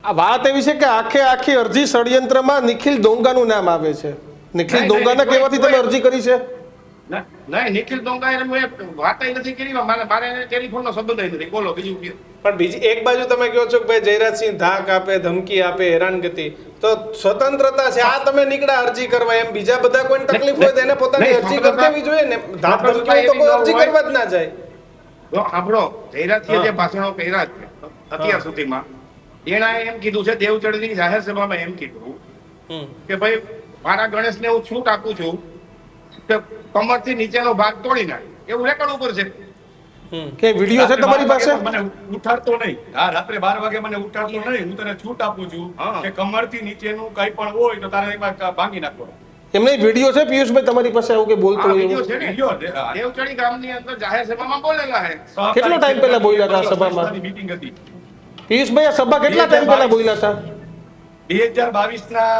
આ વાત એવી છે કે આખી અરજી ષડયંત્રમાં નિખિલ ડોંગાનું નામ આવે છે. નિખિલ ડોંગાના કહેવાથી તમે અરજી કરી છે? નહીં, નિખિલ ડોંગા એને મેં વાત નથી કરી, મારે એને ટેલિફોનનો સંબંધ નથી. બોલો બીજું કયો. પણ બીજી એક બાજુ તમે કહો છો કે ભાઈ જયરાજસિંહ ધાક આપે, ધમકી આપે, હેરાનગતિ, તો સ્વતંત્રતા છે, આ તમે નીકળ્યા અરજી કરવા, એમ બીજા બધા કોઈને તકલીફ હોય તો એને પોતાની અરજી કરી દેવી જોઈએ ને. ધાક ધમકી તો કોઈ અરજી કરવા જ ના જાય. સાંભળો, જયરાજસિંહે જે ભાષણો કર્યા છે અત્યાર સુધીમાં, એણે એમ કીધું છે દેવચળની જાહેર સભામાં એમ કીધું કે ભાઈ મારા ગણેશને હું છૂટ આપું છું કે કમરથી નીચેનો ભાગ તોડી નાખ, એવું રેકોર્ડ ઉપર છે. કે વિડિયો છે તમારી પાસે? મને ઉઠાડતો નહીં, હા, રાત્રે 12 વાગે મને ઉઠાડતો નહીં, હું તને છૂટ આપું છું કે કમરથી નીચેનું કઈ પણ હોય તો તારે એમાં ભાંગી નાખો. એમને વિડિયો છે પિયુષભાઈ તમારી પાસે આવું કે બોલતો હોય વિડીયો એવું? છે ને, દેવચળી ગામની અંદર જાહેર સભામાં બોલેલા છે. કેટલો ટાઈમ પહેલા બોલ્યા હતા આ સભામાં? મીટિંગ હતી પિયુષભાઈ આ સભા કેટલા ટાઈમ પહેલા બોલ્યા હતા? 2022 ના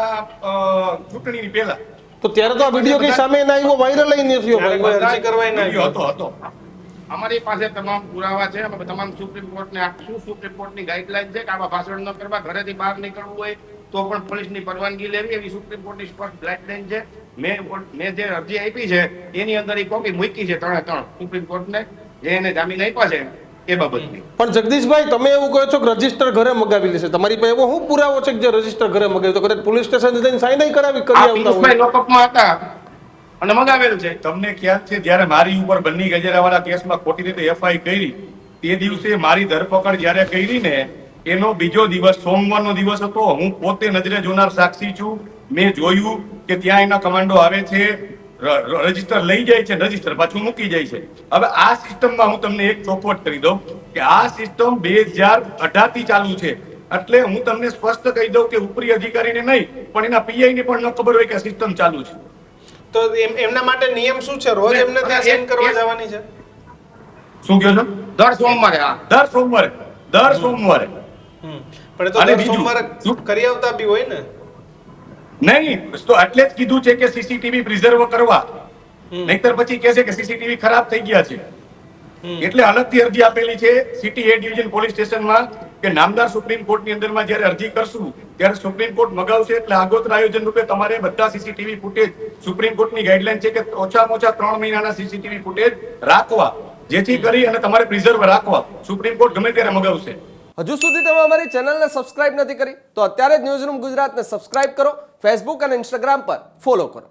ચૂંટણીની પહેલા. તો ત્યારે તો આ વિડિયો કઈ સામે ના આવ્યો, વાયરલ નહીં થયો ભાઈ. કોઈ અરજી કરવાય ના વિડીયો હતો. અમારી પાસે તમામ પુરાવા છે. અમે તમામ સુપ્રીમ કોર્ટને આપશું. સુપ્રીમ કોર્ટની ગાઈડલાઈન છે કે આવા ભાષણ ન કરવા, ઘરેથી બહાર નીકળવું હોય તો પણ પોલીસની પરવાનગી લેવી, એવી સુપ્રીમ કોર્ટની સ્પષ્ટ ગાઈડલાઈન છે. મેં જે અરજી આપી છે એની અંદર એ કોપી મૂકી છે 3 સુપ્રીમ કોર્ટને, જે એને જામીન આપ્યા છે એ બાબતની. પણ જગદીશભાઈ તમે એવું કહો છો કે રજીસ્ટર ઘરે મગાવી લેશે, તમારી પાસે એવો શું પુરાવો છે કે જે રજીસ્ટર ઘરે મગાવ્યું? તો કદાચ પોલીસ સ્ટેશન જઈને સાઈન કરી આવતા પિયુષભાઈ હોય. લોકઅપમાં હતા અને મગાવેલું છે. તમને ખ્યાલ છે જ્યારે મારી ઉપર બન્ની ગજેરાવાળા કેસમાં ખોટી રીતે એફઆઈ કરી, તે દિવસે મારી ધરપકડ જ્યારે કરી ને એનો બીજો દિવસ સોમવારનો દિવસ હતો. હું પોતે નજરે જોનાર સાક્ષી છું. મેં જોયું કે ત્યાં એના કમાન્ડો આવે છે, રજીસ્ટર લઈ જાય છે, રજીસ્ટર પાછું મૂકી જાય છે. હવે આ સિસ્ટમમાં હું તમને એક ચોખવટ કરી દઉં કે આ સિસ્ટમ 2018 થી ચાલુ છે. એટલે હું તમને સ્પષ્ટ કહી દઉં કે ઉપરી અધિકારીને નહીં પણ એના પીઆઈ ને પણ ન ખબર હોય કે આ સિસ્ટમ ચાલુ છે. તો એમના માટે નિયમ શું છે? રોજ એમને ત્યાં સાઈન કરવા જવાની છે? શું કહો છો? દર સોમવારે. હા, દર સોમવારે. પણ એ તો અને દર બીજું, સોમવારે કરી આવતા બી હોય ને. નહીં તો એટલે જ કીધું છે કે સીસીટીવી પ્રિઝર્વ કરવા, નહીતર પછી કહે છે કે સીસીટીવી ખરાબ થઈ ગયા છે. એટલે અલગથી અરજી આપેલી છે સિટી એ ડિવિઝન પોલીસ સ્ટેશનમાં કે નામદાર સુપ્રીમ કોર્ટની અંદરમાં જ્યારે અરજી કરશું ત્યારે સુપ્રીમ કોર્ટ મગાવશે એટલે આગોતરા આયોજન રૂપે તમારે બધા સીસીટીવી ફૂટેજ, સુપ્રીમ કોર્ટની ગાઈડલાઈન છે કે ઓછામાં ઓછા 3 મહિનાના સીસીટીવી ફૂટેજ રાખવા, જેથી કરી અને તમારે પ્રિઝર્વ રાખવા. સુપ્રીમ કોર્ટ ગમે ત્યારે મગાવશે. હજુ સુધી તમે અમારી ચેનલને સબસ્ક્રાઇબ નથી કરી તો અત્યારે જ ન્યૂઝરૂમ ગુજરાતને સબસ્ક્રાઇબ કરો, ફેસબુક અને ઇન્સ્ટાગ્રામ પર ફોલો કરો.